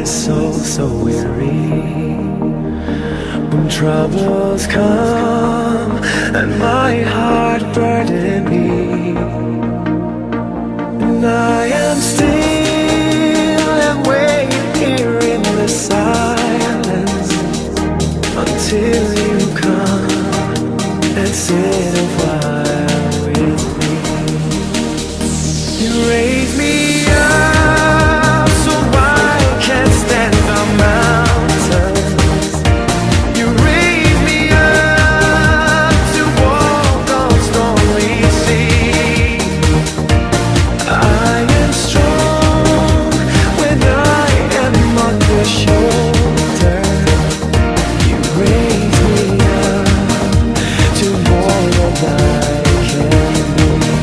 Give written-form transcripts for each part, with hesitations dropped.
so weary when troubles come and my heart burden me, and I am still and wait here in the silence until you come and sit a while with me. You raise me up so I can stand on mountains. You raise me up to walk on stormy seas. I am strong when I am on your shoulder. You raise me up to more than I can be.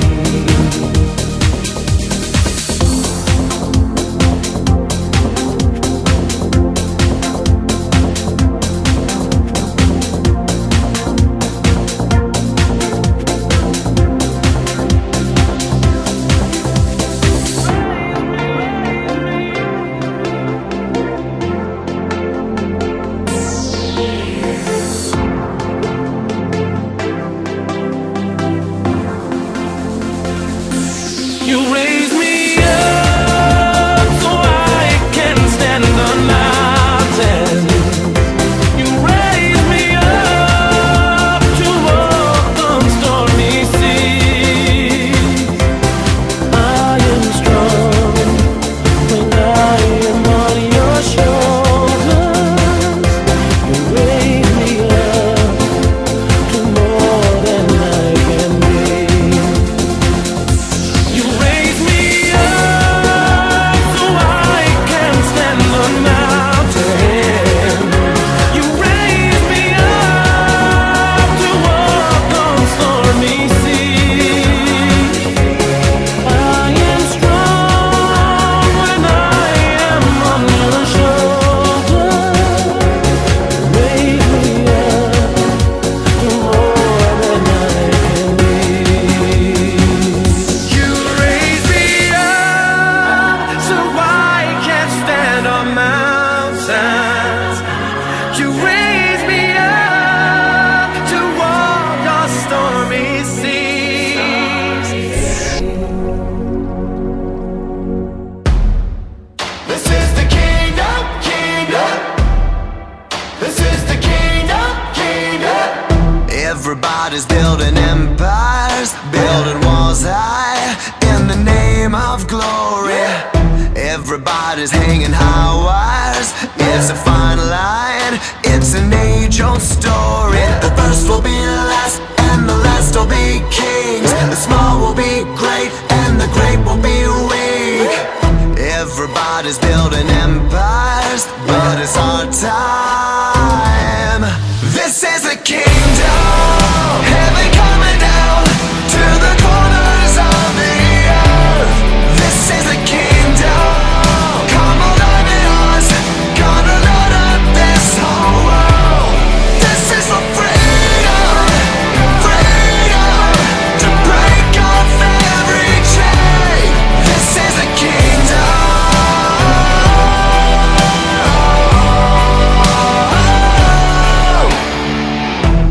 You raise me up so I can stand on mountains. You raise me up to walk on stormy seas. I am strong when I am on your shoulders. You raise me up to more than I can be. You raise me up so I can stand on mountains. You raise me up to walk on stormy seas. I am strong when I am on your shoulder. Raise me up to more than I can be. You raise me up so I can stand on mountains. You raise me up to walk on stormy seas. This is the kingdom, kingdom. This is the kingdom, kingdom. Everybody's building empires, building walls high in the name of glory. Everybody's hanging high wires. It's a fine line, it's an age-old story. The first will be last, and the last will be kings. The small will be great, and the great will be weak. Everybody's building empires, but it's our time. This is a kingdom, heaven coming down to the corners of the earth. This is a kingdom, come alive in us, gonna load up this whole world. This is for freedom, freedom, to break off every chain. This is a kingdom.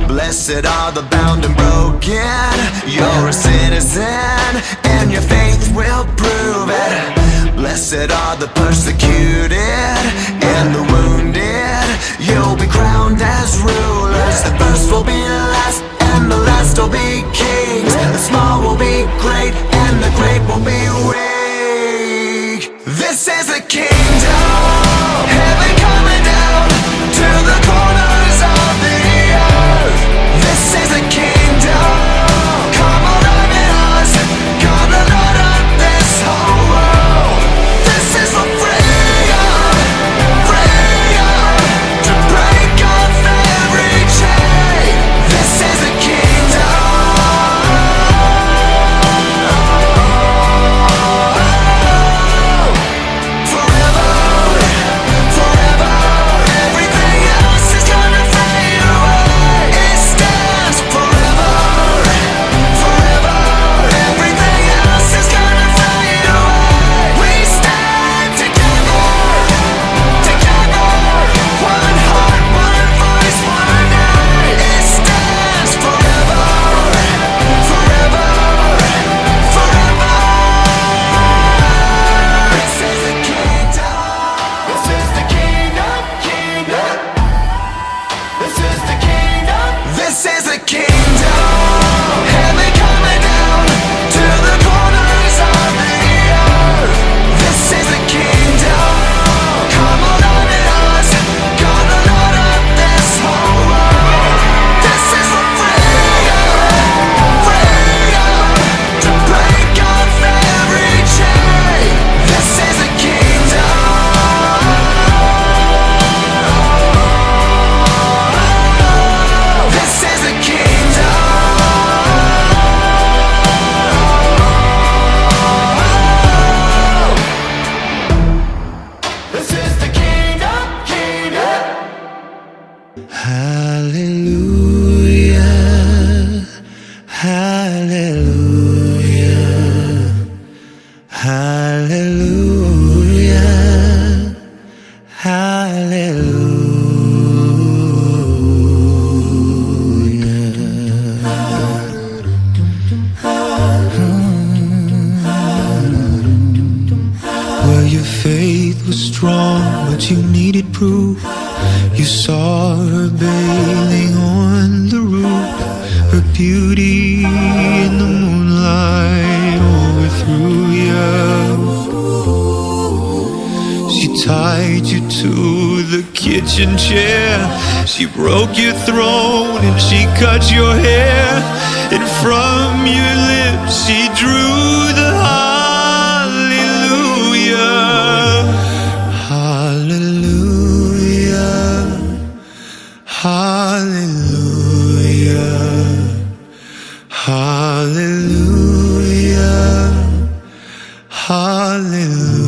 Blessed are the bound and broken. You're a citizen, and your faith will prove it. Blessed are the persecuted and the wounded. You'll be crowned as rulers. The first will be last, and the last will be kings. The small will be great, and the great will be weak. This is a kingdom, heaven coming down to the corners of the earth. This is a kingdom, come alive in us, gonna load up this whole world. This is for freedom, freedom, to break off every chain. This is a kingdom. Forever Hallelujah, hallelujah. Well, your faith was strong, but you needed proof. You saw her bathing on the roof, her beauty in the moonlight overthrew you. She tied you to the kitchen chair, she broke your throne and she cut your hair, and from your lips she drew the hallelujah. Hallelujah, hallelujah, hallelujah, hallelujah.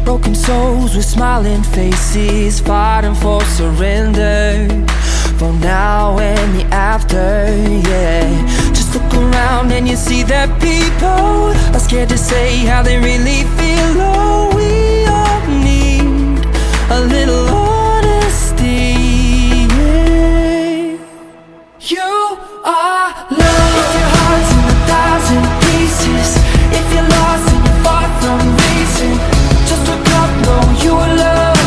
Broken souls with smiling faces, fighting for surrender, for now and the after, yeah. Just look around and you see that people are scared to say how they really feel. Oh, we all need a little honesty, yeah. You are love. If your heart's in 1,000 pieces, if you're lost and you're far from reason, just look up, know you are loved.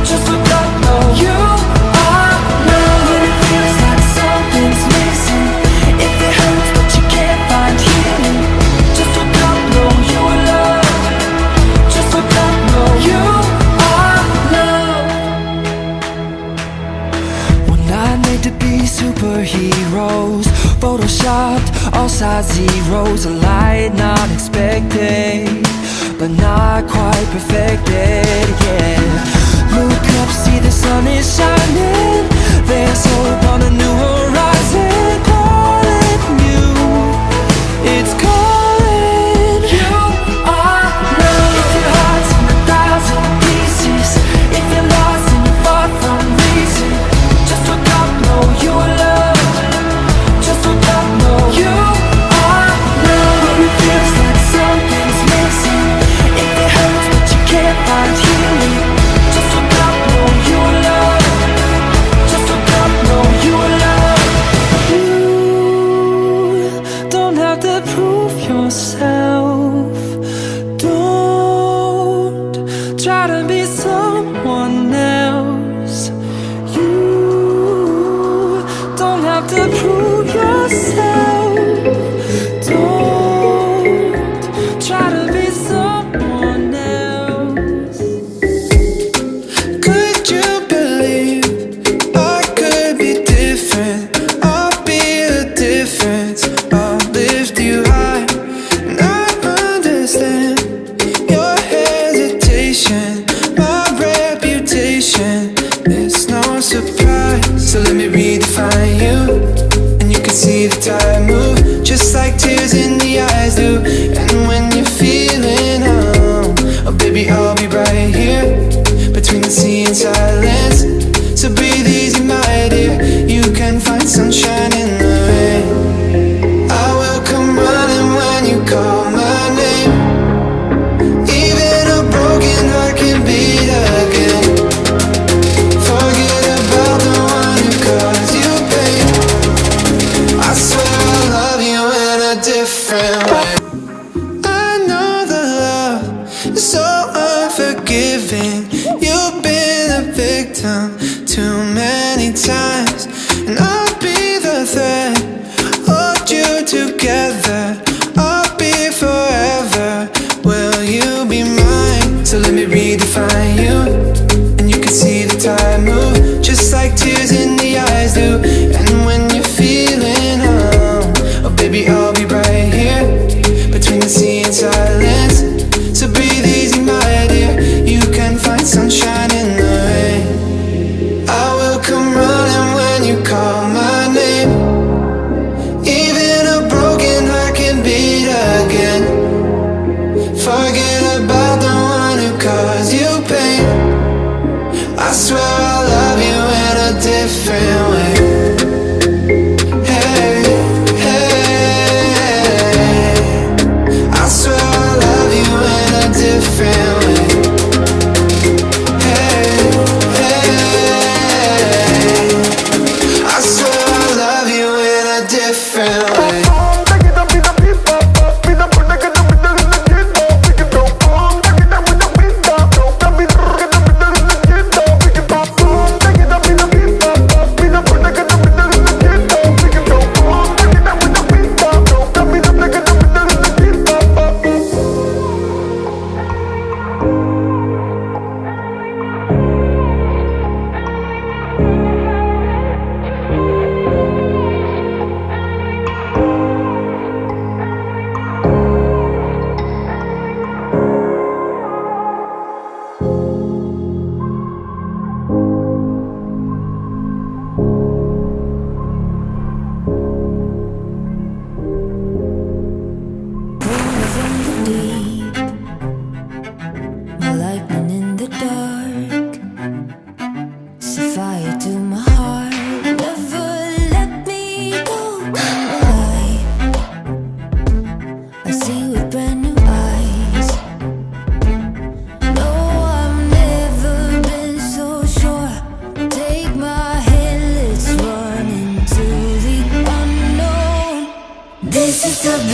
Just look up, know you are loved. When it feels like something's missing, if it hurts but you can't find healing, just look up, know you are loved. Just look up, know you are loved. We're not made to be superheroes, photoshopped, all size zeros, a light not expected, but not quite perfected, yeah. Look up, see the sun is shining,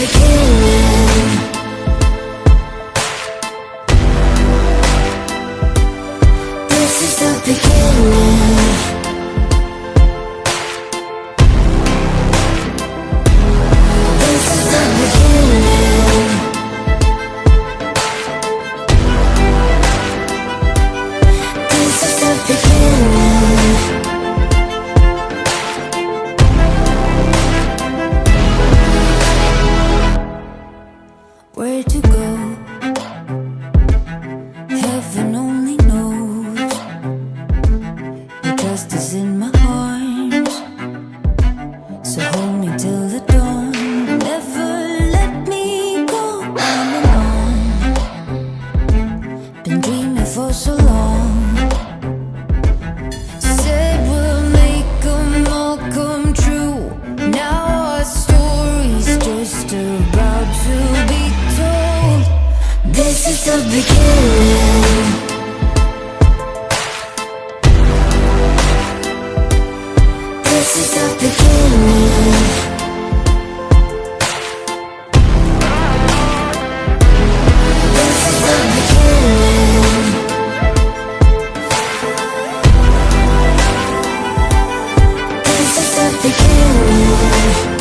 beginning. This is the beginning. This is the beginning. This is the beginning. Where to go? Heaven only knows. Your trust is in my arms, so hold me till the dawn. Never let me go on and on. Been dreaming for so long. Said we'll make them all come true. Now our story's just about to be told. This is the beginning. This is the beginning. This is the beginning. This is the beginning.